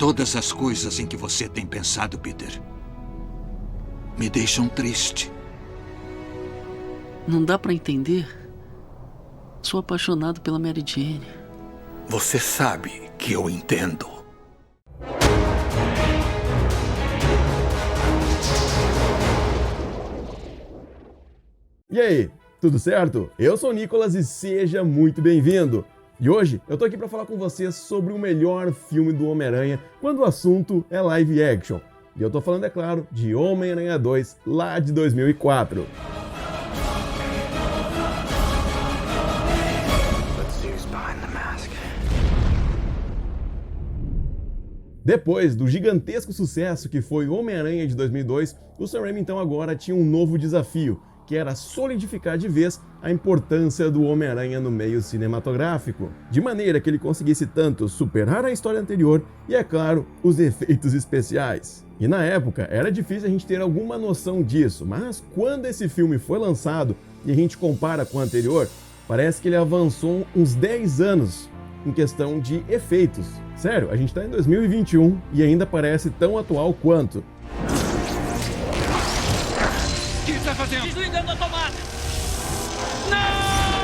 Todas as coisas em que você tem pensado, Peter, me deixam triste. Não dá pra entender. Sou apaixonado pela Mary Jane. Você sabe que eu entendo. E aí, tudo certo? Eu sou o Nicolas e seja muito bem-vindo! E hoje eu tô aqui para falar com vocês sobre o melhor filme do Homem-Aranha quando o assunto é live action. E eu tô falando, é claro, de Homem-Aranha 2, lá de 2004. Depois do gigantesco sucesso que foi Homem-Aranha de 2002, o Sam Raimi então agora tinha um novo desafio, que era solidificar de vez a importância do Homem-Aranha no meio cinematográfico, de maneira que ele conseguisse tanto superar a história anterior e, é claro, os efeitos especiais. E na época era difícil a gente ter alguma noção disso, mas quando esse filme foi lançado e a gente compara com o anterior, parece que ele avançou uns 10 anos em questão de efeitos. Sério, a gente tá em 2021 e ainda parece tão atual quanto. O que está fazendo? Desligando a tomada! Não!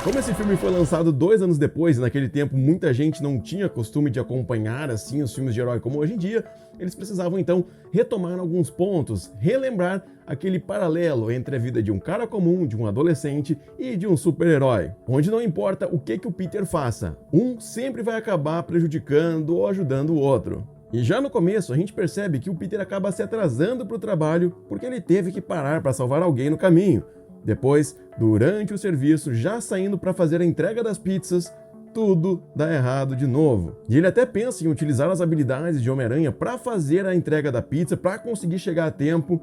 Como esse filme foi lançado 2 anos depois, e naquele tempo muita gente não tinha costume de acompanhar assim os filmes de herói como hoje em dia, eles precisavam então retomar alguns pontos, relembrar aquele paralelo entre a vida de um cara comum, de um adolescente e de um super-herói, onde não importa o que o Peter faça, um sempre vai acabar prejudicando ou ajudando o outro. E já no começo a gente percebe que o Peter acaba se atrasando para o trabalho porque ele teve que parar para salvar alguém no caminho. Depois, durante o serviço, já saindo para fazer a entrega das pizzas, tudo dá errado de novo. E ele até pensa em utilizar as habilidades de Homem-Aranha para fazer a entrega da pizza, para conseguir chegar a tempo,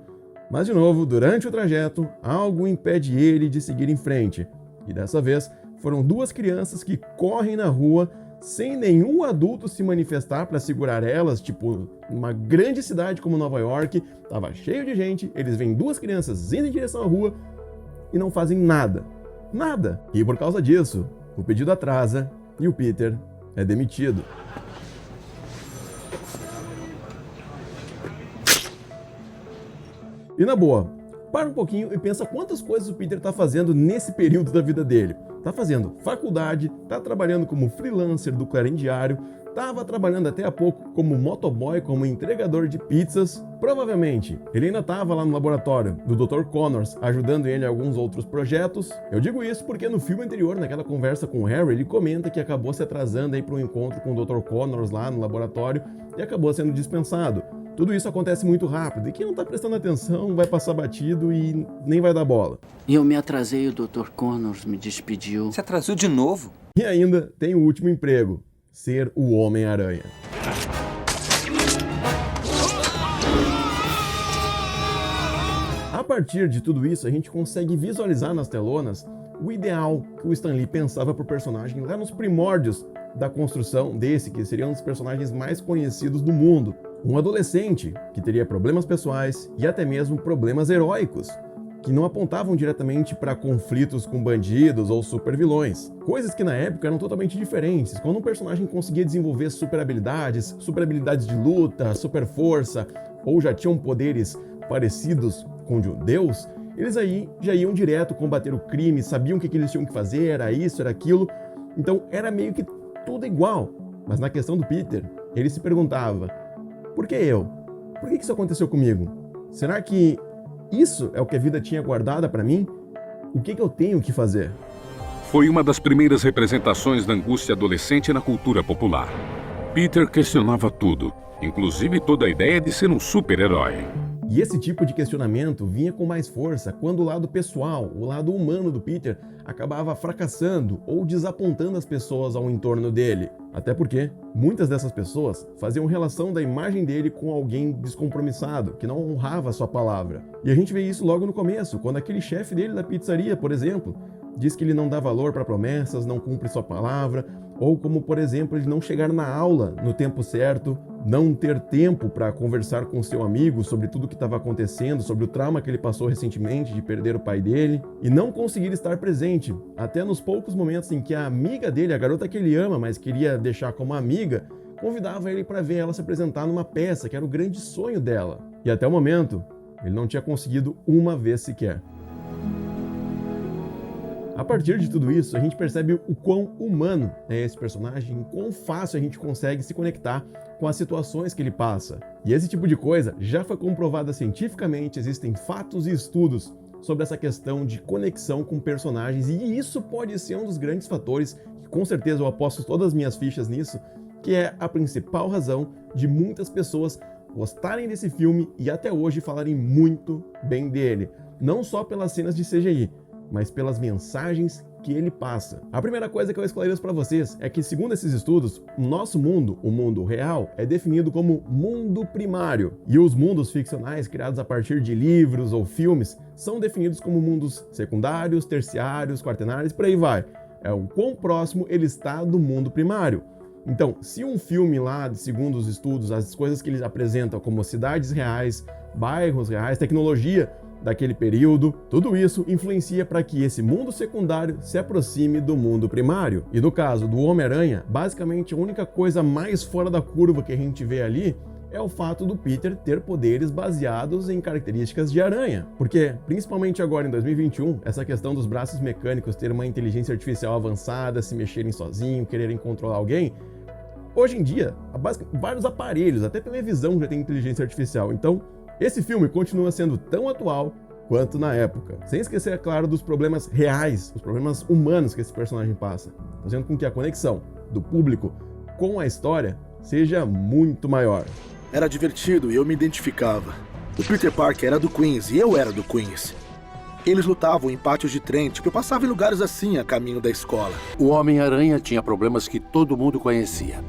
mas de novo, durante o trajeto, algo impede ele de seguir em frente. E dessa vez, foram 2 crianças que correm na rua sem nenhum adulto se manifestar para segurar elas, tipo, numa grande cidade como Nova York, tava cheio de gente, eles veem 2 crianças indo em direção à rua e não fazem nada. Nada! E por causa disso, o pedido atrasa e o Peter é demitido. E na boa, para um pouquinho e pensa quantas coisas o Peter tá fazendo nesse período da vida dele. Tá fazendo faculdade, tá trabalhando como freelancer do Clarim Diário, tava trabalhando até há pouco como motoboy, como entregador de pizzas. Provavelmente, ele ainda tava lá no laboratório do Dr. Connors, ajudando ele em alguns outros projetos. Eu digo isso porque no filme anterior, naquela conversa com o Harry, ele comenta que acabou se atrasando aí para um encontro com o Dr. Connors lá no laboratório e acabou sendo dispensado. Tudo isso acontece muito rápido, e quem não tá prestando atenção vai passar batido e nem vai dar bola. E eu me atrasei, o Dr. Connors me despediu. Você atrasou de novo? E ainda tem o último emprego, ser o Homem-Aranha. A partir de tudo isso, a gente consegue visualizar nas telonas o ideal que o Stan Lee pensava para o personagem lá nos primórdios da construção desse, que seria um dos personagens mais conhecidos do mundo. Um adolescente que teria problemas pessoais e até mesmo problemas heróicos, que não apontavam diretamente para conflitos com bandidos ou supervilões. Coisas que na época eram totalmente diferentes. Quando um personagem conseguia desenvolver super habilidades de luta, super força, ou já tinham poderes parecidos com de um deus, eles aí já iam direto combater o crime, sabiam o que eles tinham que fazer, era isso, era aquilo. Então era meio que tudo igual. Mas na questão do Peter, ele se perguntava: por que eu? Por que isso aconteceu comigo? Será que isso é o que a vida tinha guardada para mim? O que eu tenho que fazer? Foi uma das primeiras representações da angústia adolescente na cultura popular. Peter questionava tudo, inclusive toda a ideia de ser um super-herói. E esse tipo de questionamento vinha com mais força quando o lado pessoal, o lado humano do Peter, acabava fracassando ou desapontando as pessoas ao entorno dele. Até porque muitas dessas pessoas faziam relação da imagem dele com alguém descompromissado, que não honrava a sua palavra. E a gente vê isso logo no começo, quando aquele chefe dele da pizzaria, por exemplo, diz que ele não dá valor para promessas, não cumpre sua palavra, ou como, por exemplo, ele não chegar na aula no tempo certo, não ter tempo para conversar com seu amigo sobre tudo o que estava acontecendo, sobre o trauma que ele passou recentemente de perder o pai dele, e não conseguir estar presente, até nos poucos momentos em que a amiga dele, a garota que ele ama, mas queria deixar como amiga, convidava ele para ver ela se apresentar numa peça, que era o grande sonho dela. E até o momento, ele não tinha conseguido uma vez sequer. A partir de tudo isso, a gente percebe o quão humano é esse personagem, o quão fácil a gente consegue se conectar com as situações que ele passa. E esse tipo de coisa já foi comprovada cientificamente, existem fatos e estudos sobre essa questão de conexão com personagens, e isso pode ser um dos grandes fatores, que com certeza eu aposto todas as minhas fichas nisso, que é a principal razão de muitas pessoas gostarem desse filme e até hoje falarem muito bem dele. Não só pelas cenas de CGI, mas pelas mensagens que ele passa. A primeira coisa que eu esclareço para vocês é que, segundo esses estudos, o nosso mundo, o mundo real, é definido como mundo primário. E os mundos ficcionais criados a partir de livros ou filmes são definidos como mundos secundários, terciários, quaternários, por aí vai. É o quão próximo ele está do mundo primário. Então, se um filme lá, segundo os estudos, as coisas que eles apresentam como cidades reais, bairros reais, tecnologia daquele período, tudo isso influencia para que esse mundo secundário se aproxime do mundo primário. E no caso do Homem-Aranha, basicamente a única coisa mais fora da curva que a gente vê ali é o fato do Peter ter poderes baseados em características de aranha. Porque, principalmente agora em 2021, essa questão dos braços mecânicos ter uma inteligência artificial avançada, se mexerem sozinho, quererem controlar alguém, hoje em dia, vários aparelhos, até televisão já tem inteligência artificial. Então, esse filme continua sendo tão atual quanto na época. Sem esquecer, é claro, dos problemas reais, os problemas humanos que esse personagem passa, fazendo com que a conexão do público com a história seja muito maior. Era divertido e eu me identificava. O Peter Parker era do Queens e eu era do Queens. Eles lutavam em pátios de trem, tipo, eu passava em lugares assim a caminho da escola. O Homem-Aranha tinha problemas que todo mundo conhecia.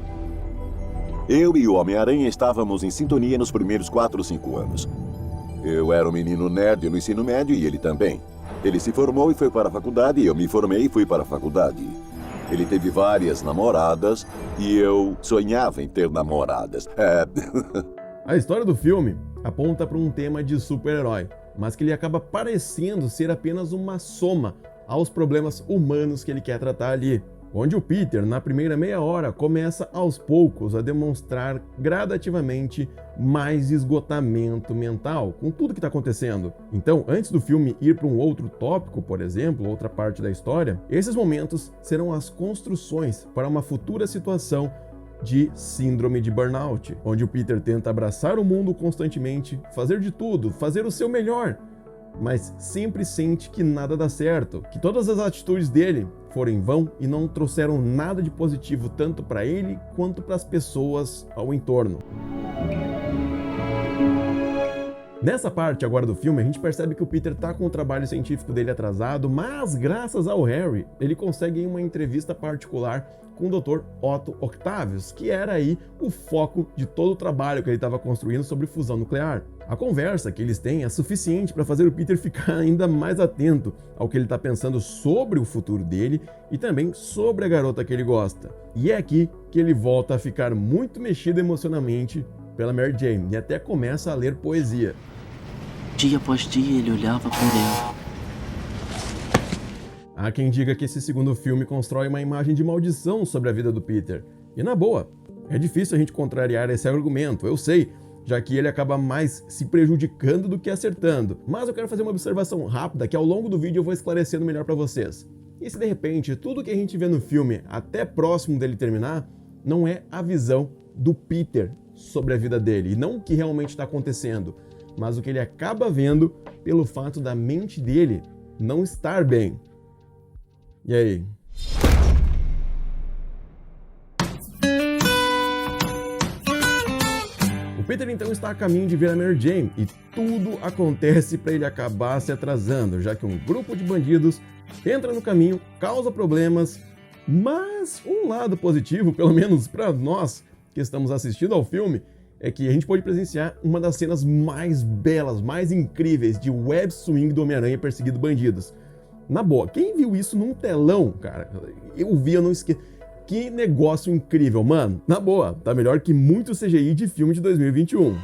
Eu e o Homem-Aranha estávamos em sintonia nos primeiros 4 ou 5 anos. Eu era um menino nerd no ensino médio e ele também. Ele se formou e foi para a faculdade, e eu me formei e fui para a faculdade. Ele teve várias namoradas e eu sonhava em ter namoradas. A história do filme aponta para um tema de super-herói, mas que ele acaba parecendo ser apenas uma soma aos problemas humanos que ele quer tratar ali. Onde o Peter, na primeira meia hora, começa aos poucos a demonstrar gradativamente mais esgotamento mental com tudo que está acontecendo. Então, antes do filme ir para um outro tópico, por exemplo, outra parte da história, esses momentos serão as construções para uma futura situação de síndrome de burnout, onde o Peter tenta abraçar o mundo constantemente, fazer de tudo, fazer o seu melhor, mas sempre sente que nada dá certo, que todas as atitudes dele foram em vão e não trouxeram nada de positivo tanto para ele quanto para as pessoas ao entorno. Nessa parte agora do filme, a gente percebe que o Peter tá com o trabalho científico dele atrasado, mas graças ao Harry, ele consegue em uma entrevista particular com o Dr. Otto Octavius, que era aí o foco de todo o trabalho que ele estava construindo sobre fusão nuclear. A conversa que eles têm é suficiente para fazer o Peter ficar ainda mais atento ao que ele está pensando sobre o futuro dele e também sobre a garota que ele gosta. E é aqui que ele volta a ficar muito mexido emocionalmente pela Mary Jane e até começa a ler poesia. Dia após dia ele olhava por ela. Há quem diga que esse segundo filme constrói uma imagem de maldição sobre a vida do Peter. E na boa, é difícil a gente contrariar esse argumento, eu sei, já que ele acaba mais se prejudicando do que acertando. Mas eu quero fazer uma observação rápida que ao longo do vídeo eu vou esclarecendo melhor para vocês. E se de repente tudo que a gente vê no filme, até próximo dele terminar, não é a visão do Peter sobre a vida dele, e não o que realmente está acontecendo, mas o que ele acaba vendo pelo fato da mente dele não estar bem. E aí? O Peter então está a caminho de ver a Mary Jane e tudo acontece para ele acabar se atrasando, já que um grupo de bandidos entra no caminho, causa problemas, mas um lado positivo, pelo menos para nós que estamos assistindo ao filme, é que a gente pode presenciar uma das cenas mais belas, mais incríveis de web swing do Homem-Aranha perseguindo bandidos. Na boa, quem viu isso num telão, cara? Eu não esqueço. Que negócio incrível, mano. Na boa, tá melhor que muito CGI de filme de 2021.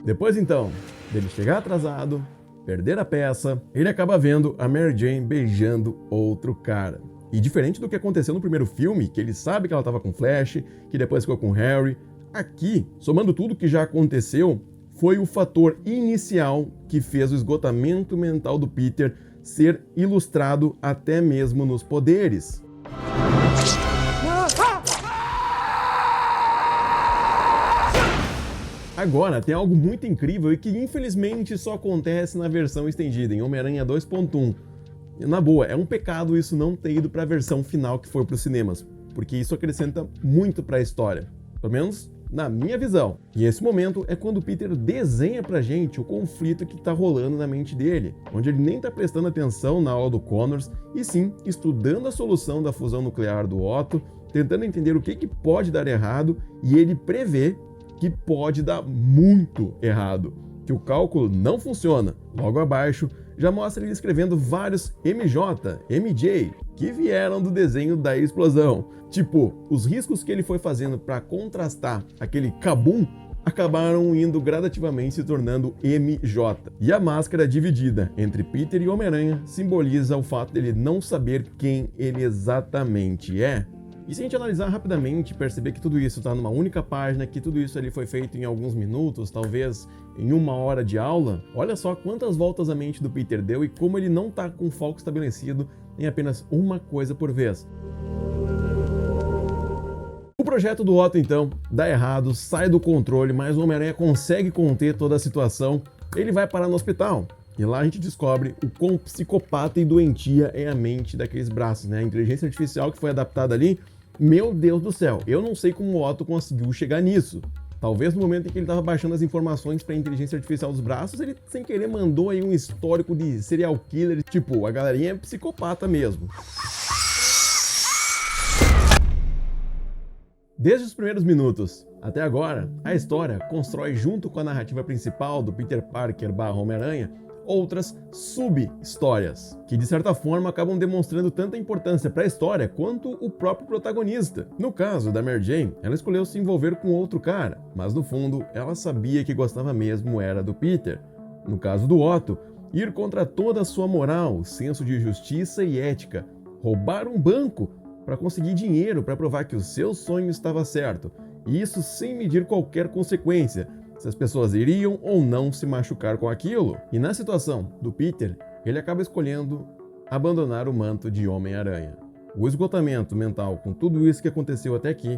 Depois então, dele chegar atrasado, perder a peça, ele acaba vendo a Mary Jane beijando outro cara. E diferente do que aconteceu no primeiro filme, que ele sabe que ela tava com Flash, que depois ficou com Harry, aqui, somando tudo que já aconteceu, foi o fator inicial que fez o esgotamento mental do Peter ser ilustrado até mesmo nos poderes. Agora, tem algo muito incrível e que infelizmente só acontece na versão estendida, em Homem-Aranha 2.1. Na boa, é um pecado isso não ter ido para a versão final que foi para os cinemas, porque isso acrescenta muito para a história, pelo menos na minha visão. E esse momento é quando o Peter desenha pra gente o conflito que tá rolando na mente dele, onde ele nem tá prestando atenção na aula do Connors, e sim estudando a solução da fusão nuclear do Otto, tentando entender o que pode dar errado, e ele prevê que pode dar muito errado, que o cálculo não funciona. Logo abaixo, já mostra ele escrevendo vários MJ, MJ, que vieram do desenho da explosão. Tipo, os riscos que ele foi fazendo para contrastar aquele kabum acabaram indo gradativamente se tornando MJ. E a máscara dividida entre Peter e Homem-Aranha simboliza o fato dele não saber quem ele exatamente é. E se a gente analisar rapidamente, perceber que tudo isso está numa única página, que tudo isso ali foi feito em alguns minutos, talvez em 1 hora de aula, olha só quantas voltas a mente do Peter deu e como ele não está com foco estabelecido em apenas uma coisa por vez. O projeto do Otto, então, dá errado, sai do controle, mas o Homem-Aranha consegue conter toda a situação. Ele vai parar no hospital. E lá a gente descobre o quão psicopata e doentia é a mente daqueles braços, né? A inteligência artificial que foi adaptada ali, meu Deus do céu, eu não sei como o Otto conseguiu chegar nisso. Talvez no momento em que ele estava baixando as informações para a inteligência artificial dos braços, ele sem querer mandou aí um histórico de serial killer, tipo, a galerinha é psicopata mesmo. Desde os primeiros minutos até agora, a história constrói junto com a narrativa principal do Peter Parker / Homem-Aranha outras sub-histórias, que de certa forma acabam demonstrando tanta importância para a história quanto o próprio protagonista. No caso da Mary Jane, ela escolheu se envolver com outro cara, mas no fundo ela sabia que gostava mesmo era do Peter. No caso do Otto, ir contra toda a sua moral, senso de justiça e ética, roubar um banco para conseguir dinheiro para provar que o seu sonho estava certo, e isso sem medir qualquer consequência, se as pessoas iriam ou não se machucar com aquilo. E na situação do Peter, ele acaba escolhendo abandonar o manto de Homem-Aranha. O esgotamento mental com tudo isso que aconteceu até aqui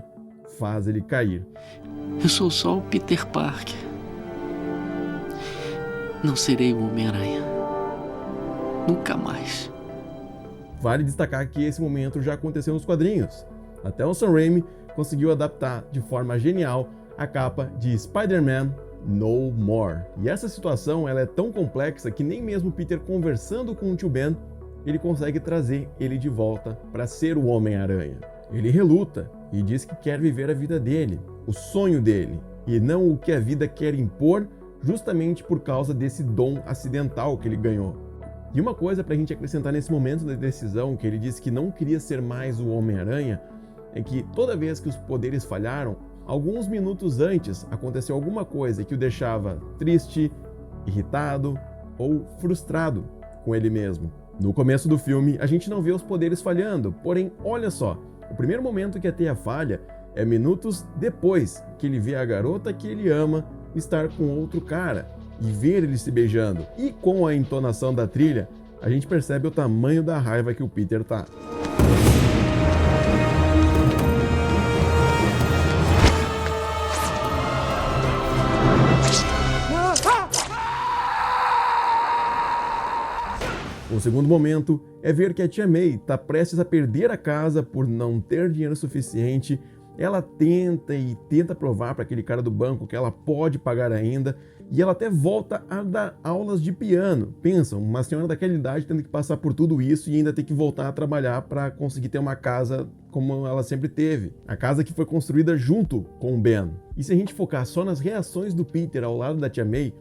faz ele cair. Eu sou só o Peter Parker. Não serei o Homem-Aranha. Nunca mais. Vale destacar que esse momento já aconteceu nos quadrinhos. Até o Sam Raimi conseguiu adaptar de forma genial a capa de Spider-Man No More. E essa situação ela é tão complexa que nem mesmo Peter conversando com o tio Ben, ele consegue trazer ele de volta para ser o Homem-Aranha. Ele reluta e diz que quer viver a vida dele, o sonho dele, e não o que a vida quer impor, justamente por causa desse dom acidental que ele ganhou. E uma coisa para a gente acrescentar nesse momento da decisão, que ele disse que não queria ser mais o Homem-Aranha, é que toda vez que os poderes falharam, alguns minutos antes aconteceu alguma coisa que o deixava triste, irritado ou frustrado com ele mesmo. No começo do filme, a gente não vê os poderes falhando, porém, olha só, o primeiro momento que a teia falha é minutos depois que ele vê a garota que ele ama estar com outro cara e ver eles se beijando. E com a entonação da trilha, a gente percebe o tamanho da raiva que o Peter tá. O segundo momento é ver que a tia May está prestes a perder a casa por não ter dinheiro suficiente Ela tenta provar para aquele cara do banco que ela pode pagar ainda, e ela até volta a dar aulas de piano. Pensa, uma senhora daquela idade tendo que passar por tudo isso e ainda ter que voltar a trabalhar para conseguir ter uma casa como ela sempre teve. A casa que foi construída junto com o Ben. E se a gente focar só nas reações do Peter ao lado da tia May,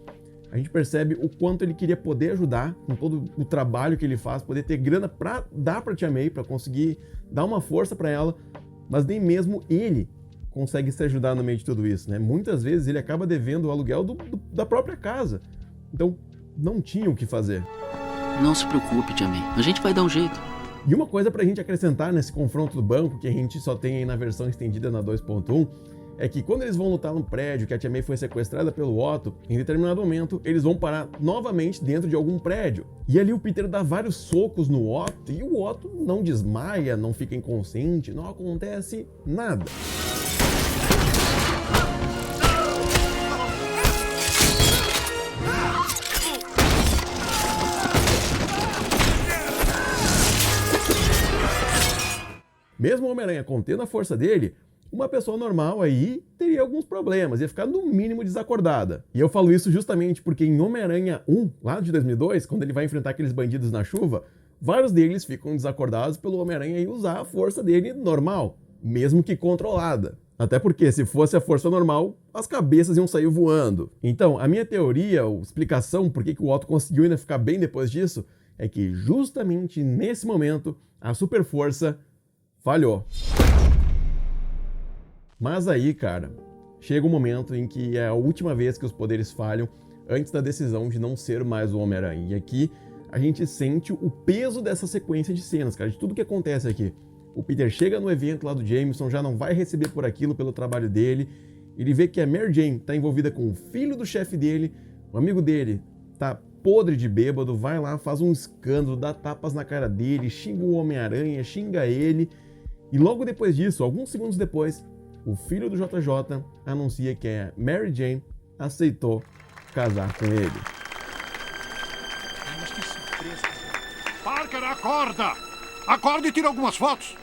a gente percebe o quanto ele queria poder ajudar com todo o trabalho que ele faz, poder ter grana para dar para tia May, para conseguir dar uma força para ela, mas nem mesmo ele consegue se ajudar no meio de tudo isso, né? Muitas vezes ele acaba devendo o aluguel da própria casa. Então, não tinha o que fazer. Não se preocupe, tia May. A gente vai dar um jeito. E uma coisa pra gente acrescentar nesse confronto do banco, que a gente só tem aí na versão estendida na 2.1, é que quando eles vão lutar no prédio que a tia May foi sequestrada pelo Otto, em determinado momento eles vão parar novamente dentro de algum prédio. E ali o Peter dá vários socos no Otto e o Otto não desmaia, não fica inconsciente, não acontece nada. Mesmo o Homem-Aranha contendo a força dele, uma pessoa normal aí teria alguns problemas, ia ficar no mínimo desacordada. E eu falo isso justamente porque em Homem-Aranha 1, lá de 2002, quando ele vai enfrentar aqueles bandidos na chuva, vários deles ficam desacordados pelo Homem-Aranha e usar a força dele normal, mesmo que controlada. Até porque se fosse a força normal, as cabeças iam sair voando. Então, a minha teoria, ou explicação por que o Otto conseguiu ainda ficar bem depois disso, é que justamente nesse momento, a super força falhou. Mas aí, cara, chega um momento em que é a última vez que os poderes falham antes da decisão de não ser mais o Homem-Aranha. E aqui a gente sente o peso dessa sequência de cenas, cara, de tudo que acontece aqui. O Peter chega no evento lá do Jameson, já não vai receber por aquilo, pelo trabalho dele. Ele vê que a Mary Jane tá envolvida com o filho do chefe dele, o amigo dele tá podre de bêbado, vai lá, faz um escândalo, dá tapas na cara dele, xinga o Homem-Aranha, xinga ele. E logo depois disso, alguns segundos depois, o filho do JJ anuncia que a Mary Jane aceitou casar com ele. Mas que surpresa! Parker, acorda! Acorda e tira algumas fotos!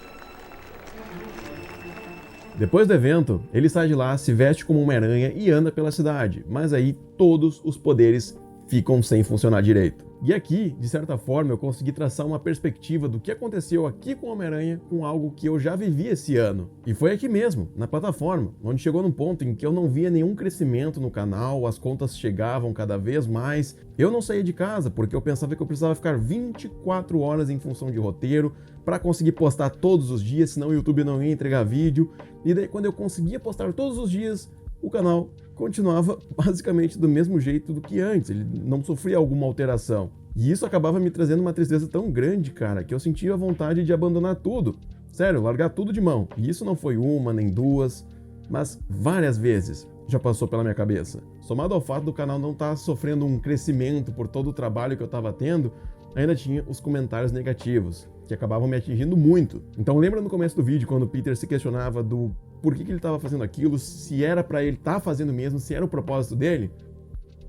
Depois do evento, ele sai de lá, se veste como Homem-Aranha e anda pela cidade, mas aí todos os poderes ficam sem funcionar direito. E aqui, de certa forma, eu consegui traçar uma perspectiva do que aconteceu aqui com o Homem-Aranha com algo que eu já vivi esse ano. E foi aqui mesmo, na plataforma, onde chegou num ponto em que eu não via nenhum crescimento no canal, as contas chegavam cada vez mais. Eu não saía de casa porque eu pensava que eu precisava ficar 24 horas em função de roteiro para conseguir postar todos os dias, senão o YouTube não ia entregar vídeo. E daí, quando eu conseguia postar todos os dias, o canal continuava basicamente do mesmo jeito do que antes, ele não sofria alguma alteração. E isso acabava me trazendo uma tristeza tão grande, cara, que eu sentia a vontade de abandonar tudo. Sério, largar tudo de mão. E isso não foi uma, nem duas, mas várias vezes já passou pela minha cabeça. Somado ao fato do canal não estar sofrendo um crescimento por todo o trabalho que eu estava tendo, ainda tinha os comentários negativos, que acabavam me atingindo muito. Então lembra no começo do vídeo, quando o Peter se questionava do por que ele estava fazendo aquilo, se era para ele estar fazendo mesmo, se era o propósito dele?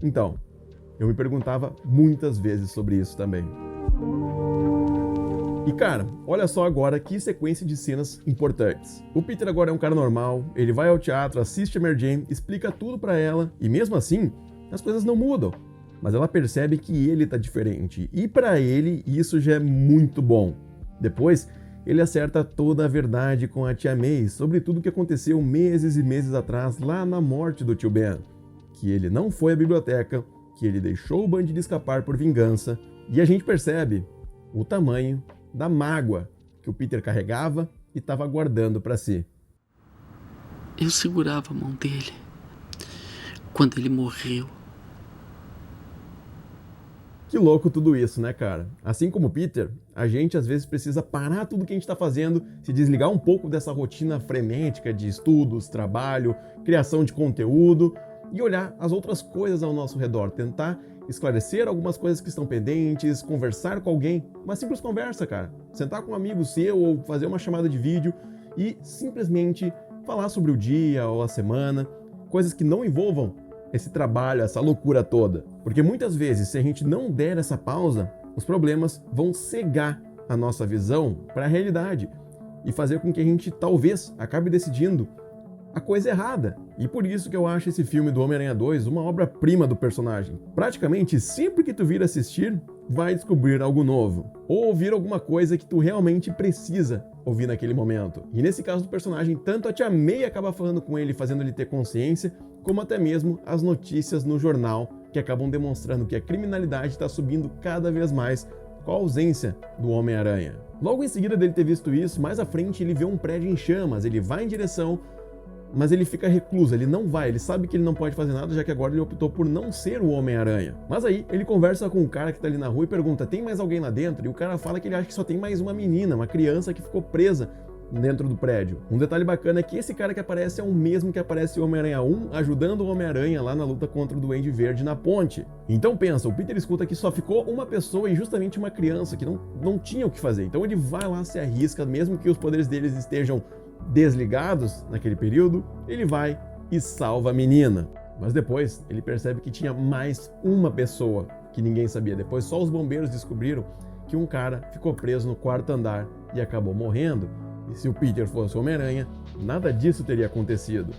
Então, eu me perguntava muitas vezes sobre isso também. E cara, olha só agora que sequência de cenas importantes. O Peter agora é um cara normal, ele vai ao teatro, assiste a Mary Jane, explica tudo pra ela, e mesmo assim, as coisas não mudam. Mas ela percebe que ele tá diferente, e pra ele isso já é muito bom. Depois, ele acerta toda a verdade com a tia May sobre tudo o que aconteceu meses e meses atrás, lá na morte do tio Ben. Que ele não foi à biblioteca, que ele deixou o bandido escapar por vingança, e a gente percebe o tamanho da mágoa que o Peter carregava e estava guardando para si. Eu segurava a mão dele quando ele morreu. Que louco tudo isso, né, cara? Assim como o Peter, a gente às vezes precisa parar tudo que a gente está fazendo, se desligar um pouco dessa rotina frenética de estudos, trabalho, criação de conteúdo e olhar as outras coisas ao nosso redor, tentar esclarecer algumas coisas que estão pendentes, conversar com alguém, uma simples conversa, cara. Sentar com um amigo seu ou fazer uma chamada de vídeo e simplesmente falar sobre o dia ou a semana, coisas que não envolvam esse trabalho, essa loucura toda. Porque muitas vezes, se a gente não der essa pausa, os problemas vão cegar a nossa visão para a realidade. e fazer com que a gente talvez acabe decidindo a coisa errada. E por isso que eu acho esse filme do Homem-Aranha 2 uma obra-prima do personagem. Praticamente sempre que tu vir assistir, vai descobrir algo novo, ou ouvir alguma coisa que tu realmente precisa ouvir naquele momento. E nesse caso do personagem, tanto a Tia May acaba falando com ele, fazendo ele ter consciência, como até mesmo as notícias no jornal, que acabam demonstrando que a criminalidade está subindo cada vez mais com a ausência do Homem-Aranha. Logo em seguida dele ter visto isso, mais à frente ele vê um prédio em chamas, ele vai em direção, mas ele fica recluso, ele não vai, ele sabe que ele não pode fazer nada, já que agora ele optou por não ser o Homem-Aranha. Mas aí ele conversa com um cara que tá ali na rua e pergunta, tem mais alguém lá dentro? E o cara fala que ele acha que só tem mais uma menina, uma criança que ficou presa dentro do prédio. Um detalhe bacana é que esse cara que aparece é o mesmo que aparece o Homem-Aranha 1, ajudando o Homem-Aranha lá na luta contra o Duende Verde na ponte. Então pensa, o Peter escuta que só ficou uma pessoa e justamente uma criança que não tinha o que fazer. Então ele vai lá, se arrisca, mesmo que os poderes deles estejam desligados naquele período, ele vai e salva a menina. Mas depois ele percebe que tinha mais uma pessoa que ninguém sabia. Depois só os bombeiros descobriram que um cara ficou preso no quarto andar e acabou morrendo. E se o Peter fosse o Homem-Aranha, nada disso teria acontecido.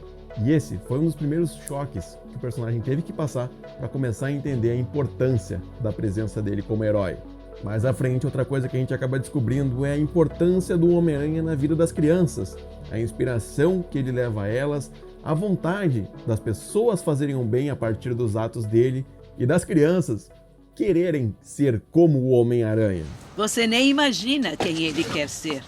E esse foi um dos primeiros choques que o personagem teve que passar para começar a entender a importância da presença dele como herói. Mais à frente, outra coisa que a gente acaba descobrindo é a importância do Homem-Aranha na vida das crianças, a inspiração que ele leva a elas, a vontade das pessoas fazerem o bem a partir dos atos dele e das crianças quererem ser como o Homem-Aranha. Você nem imagina quem ele quer ser.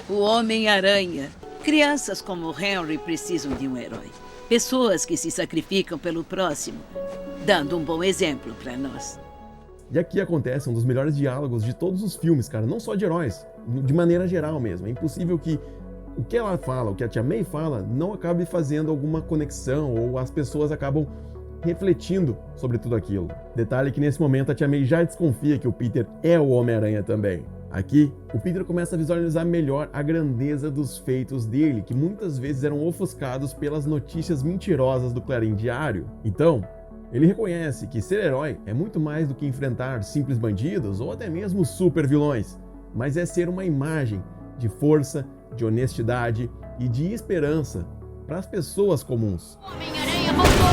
O Homem-Aranha. Crianças como o Henry precisam de um herói. Pessoas que se sacrificam pelo próximo, dando um bom exemplo para nós. E aqui acontece um dos melhores diálogos de todos os filmes, cara, não só de heróis, de maneira geral mesmo. É impossível que o que ela fala, o que a Tia May fala, não acabe fazendo alguma conexão ou as pessoas acabam refletindo sobre tudo aquilo. Detalhe que nesse momento a Tia May já desconfia que o Peter é o Homem-Aranha também. Aqui, o Peter começa a visualizar melhor a grandeza dos feitos dele, que muitas vezes eram ofuscados pelas notícias mentirosas do Clarim Diário. Então, ele reconhece que ser herói é muito mais do que enfrentar simples bandidos ou até mesmo super vilões, mas é ser uma imagem de força, de honestidade e de esperança para as pessoas comuns. Homem-Aranha voltou!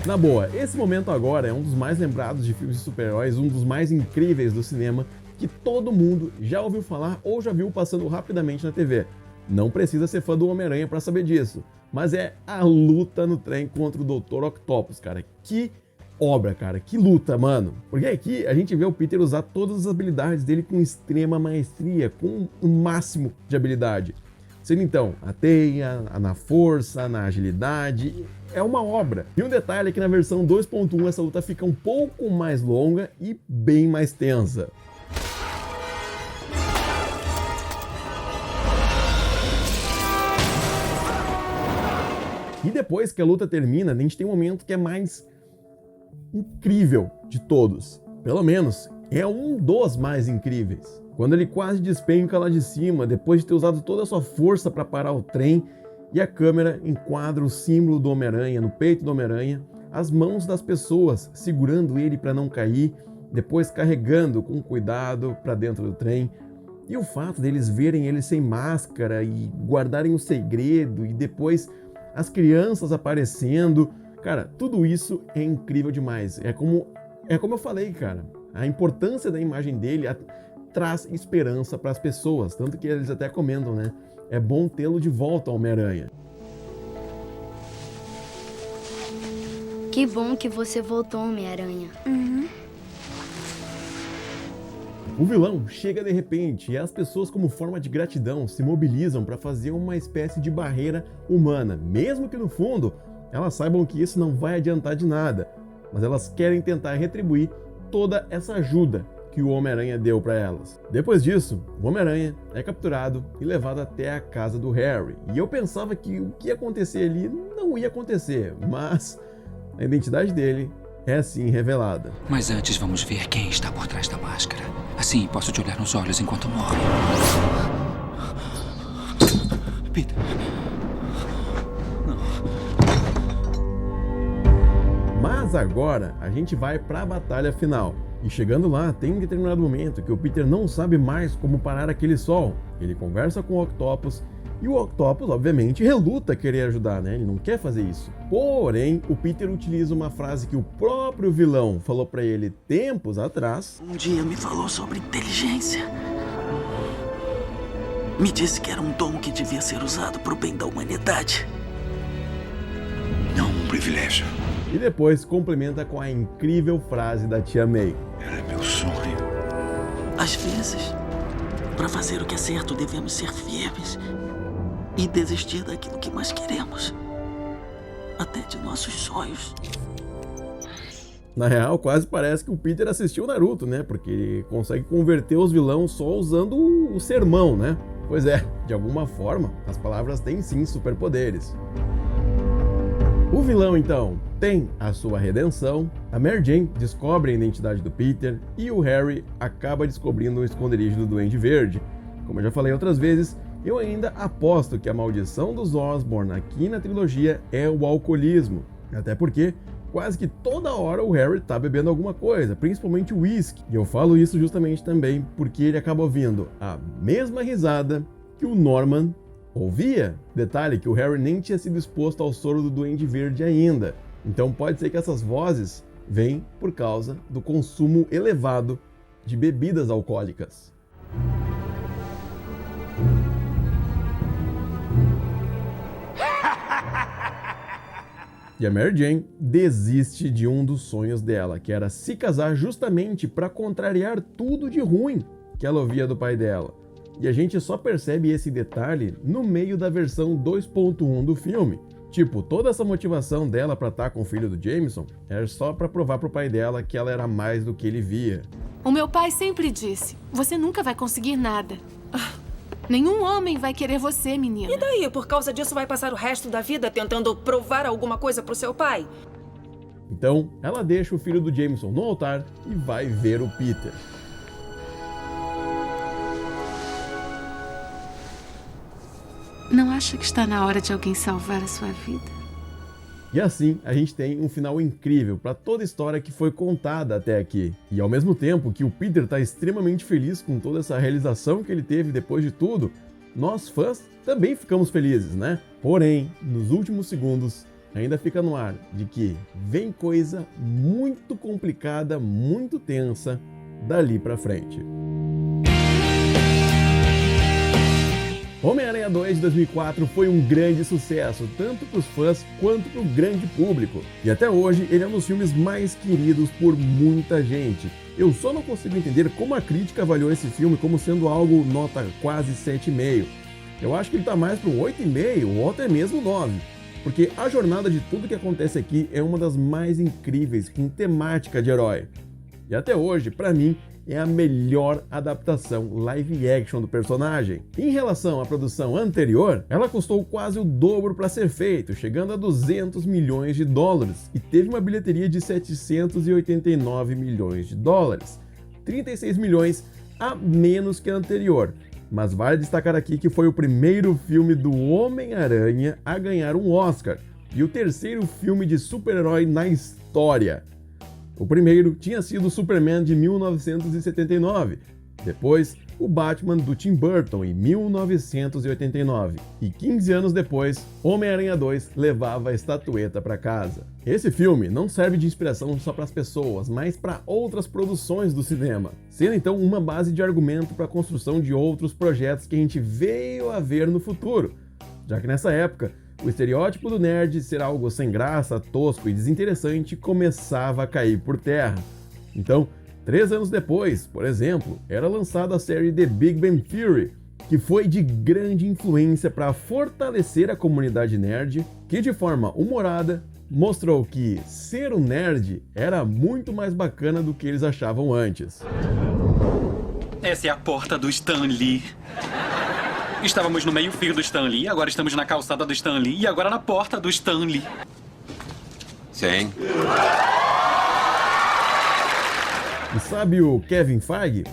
Na boa, esse momento agora é um dos mais lembrados de filmes de super-heróis, um dos mais incríveis do cinema, que todo mundo já ouviu falar ou já viu passando rapidamente na TV. Não precisa ser fã do Homem-Aranha para saber disso, mas é a luta no trem contra o Dr. Octopus, cara. Que obra, cara, que luta, mano. Porque aqui a gente vê o Peter usar todas as habilidades dele com extrema maestria, com o máximo de habilidade. Sendo então a teia, na força, na agilidade, é uma obra. E um detalhe é que na versão 2.1 essa luta fica um pouco mais longa e bem mais tensa. E depois que a luta termina, a gente tem um momento que é mais incrível de todos. Pelo menos, é um dos mais incríveis. Quando ele quase despenca lá de cima, depois de ter usado toda a sua força para parar o trem, e a câmera enquadra o símbolo do Homem-Aranha no peito do Homem-Aranha, as mãos das pessoas segurando ele para não cair, depois carregando com cuidado para dentro do trem. E o fato deles verem ele sem máscara e guardarem o segredo, e depois as crianças aparecendo, cara, tudo isso é incrível demais. É como eu falei, cara, a importância da imagem dele traz esperança para as pessoas, tanto que eles até comentam, né? É bom tê-lo de volta, Homem-Aranha. Que bom que você voltou, Homem-Aranha. O vilão chega de repente e as pessoas, como forma de gratidão, se mobilizam para fazer uma espécie de barreira humana, mesmo que no fundo elas saibam que isso não vai adiantar de nada, mas elas querem tentar retribuir toda essa ajuda que o Homem-Aranha deu para elas. Depois disso, o Homem-Aranha é capturado e levado até a casa do Harry. E eu pensava que o que ia acontecer ali não ia acontecer, mas a identidade dele é assim revelada. Mas antes vamos ver quem está por trás da máscara. Assim posso te olhar nos olhos enquanto morro. Peter. Não. Mas agora a gente vai para a batalha final. E chegando lá, tem um determinado momento que o Peter não sabe mais como parar aquele sol. Ele conversa com o Octopus e o Octopus, obviamente, reluta querer ajudar, né? Ele não quer fazer isso. Porém, o Peter utiliza uma frase que o próprio vilão falou pra ele tempos atrás. Um dia me falou sobre inteligência. Me disse que era um dom que devia ser usado pro bem da humanidade. É um privilégio. E depois complementa com a incrível frase da tia May. Ela é meu sonho. Às vezes, para fazer o que é certo, devemos ser firmes e desistir daquilo que mais queremos, até de nossos sonhos. Na real, quase parece que o Peter assistiu Naruto, né? Porque ele consegue converter os vilões só usando o sermão, né? Pois é, de alguma forma, as palavras têm sim superpoderes. O vilão, então, tem a sua redenção, a Mary Jane descobre a identidade do Peter e o Harry acaba descobrindo o esconderijo do Duende Verde. Como eu já falei outras vezes, eu ainda aposto que a maldição dos Osborn aqui na trilogia é o alcoolismo. Até porque quase que toda hora o Harry tá bebendo alguma coisa, principalmente whisky. E eu falo isso justamente também porque ele acaba ouvindo a mesma risada que o Norman ouvia. Detalhe que o Harry nem tinha sido exposto ao soro do Duende Verde ainda. Então pode ser que essas vozes vêm por causa do consumo elevado de bebidas alcoólicas. E a Mary Jane desiste de um dos sonhos dela, que era se casar justamente para contrariar tudo de ruim que ela ouvia do pai dela. E a gente só percebe esse detalhe no meio da versão 2.1 do filme. Tipo, toda essa motivação dela para estar com o filho do Jameson era só para provar pro pai dela que ela era mais do que ele via. O meu pai sempre disse, você nunca vai conseguir nada. Nenhum homem vai querer você, menina. E daí? Por causa disso vai passar o resto da vida tentando provar alguma coisa pro seu pai? Então, ela deixa o filho do Jameson no altar e vai ver o Peter. Não acha que está na hora de alguém salvar a sua vida? E assim, a gente tem um final incrível para toda a história que foi contada até aqui. E ao mesmo tempo que o Peter está extremamente feliz com toda essa realização que ele teve depois de tudo, nós fãs também ficamos felizes, né? Porém, nos últimos segundos, ainda fica no ar de que vem coisa muito complicada, muito tensa dali pra frente. Homem-Aranha 2 de 2004 foi um grande sucesso, tanto para os fãs quanto para o grande público. E até hoje ele é um dos filmes mais queridos por muita gente. Eu só não consigo entender como a crítica avaliou esse filme como sendo algo nota quase 7,5. Eu acho que ele está mais para um 8,5 ou até mesmo 9. Porque a jornada de tudo que acontece aqui é uma das mais incríveis, com temática de herói. E até hoje, para mim, é a melhor adaptação live action do personagem. Em relação à produção anterior, ela custou quase o dobro para ser feito, chegando a 200 milhões de dólares, e teve uma bilheteria de 789 milhões de dólares, 36 milhões a menos que a anterior. Mas vale destacar aqui que foi o primeiro filme do Homem-Aranha a ganhar um Oscar, e o terceiro filme de super-herói na história. O primeiro tinha sido o Superman de 1979, depois o Batman do Tim Burton em 1989, e 15 anos depois, Homem-Aranha 2 levava a estatueta para casa. Esse filme não serve de inspiração só para as pessoas, mas para outras produções do cinema, sendo então uma base de argumento para a construção de outros projetos que a gente veio a ver no futuro, já que nessa época, o estereótipo do nerd ser algo sem graça, tosco e desinteressante começava a cair por terra. Então, 3 anos depois, por exemplo, era lançada a série The Big Bang Theory, que foi de grande influência para fortalecer a comunidade nerd, que de forma humorada mostrou que ser um nerd era muito mais bacana do que eles achavam antes. Essa é a porta do Stan Lee. Estávamos no meio-fio do Stan Lee, agora estamos na calçada do Stan Lee e agora na porta do Stan Lee. Sim. E sabe o Kevin Feige?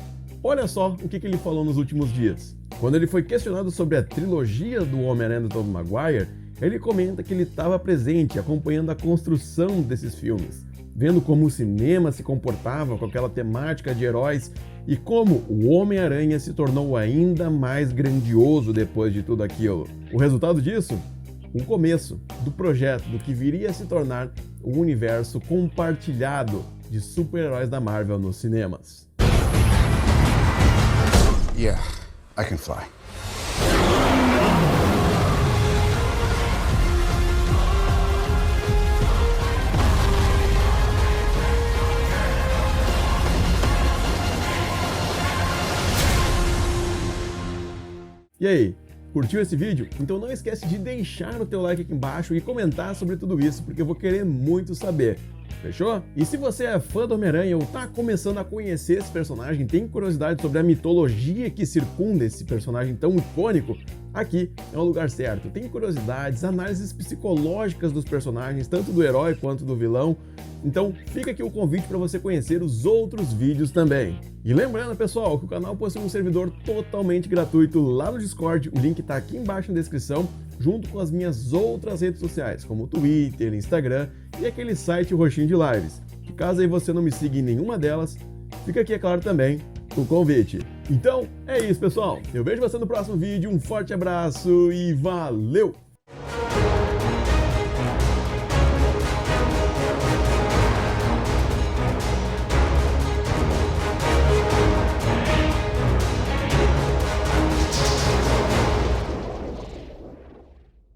Olha só o que ele falou nos últimos dias. Quando ele foi questionado sobre a trilogia do Homem-Aranha do Tobey Maguire, ele comenta que ele estava presente, acompanhando a construção desses filmes. vendo como o cinema se comportava com aquela temática de heróis e como o Homem-Aranha se tornou ainda mais grandioso depois de tudo aquilo. O resultado disso? O começo do projeto do que viria a se tornar o universo compartilhado de super-heróis da Marvel nos cinemas. Yeah, I can fly. E aí, curtiu esse vídeo? Então não esquece de deixar o teu like aqui embaixo e comentar sobre tudo isso, porque eu vou querer muito saber. Fechou? E se você é fã do Homem-Aranha ou tá começando a conhecer esse personagem, tem curiosidade sobre a mitologia que circunda esse personagem tão icônico, aqui é o lugar certo. Tem curiosidades, análises psicológicas dos personagens, tanto do herói quanto do vilão. Então fica aqui o convite para você conhecer os outros vídeos também. E lembrando, pessoal, que o canal possui um servidor totalmente gratuito lá no Discord, o link tá aqui embaixo na descrição, junto com as minhas outras redes sociais, como o Twitter, Instagram e aquele site roxinho de lives. E caso aí você não me siga em nenhuma delas, fica aqui, é claro, também o convite. Então, é isso, pessoal. Eu vejo você no próximo vídeo, um forte abraço e valeu!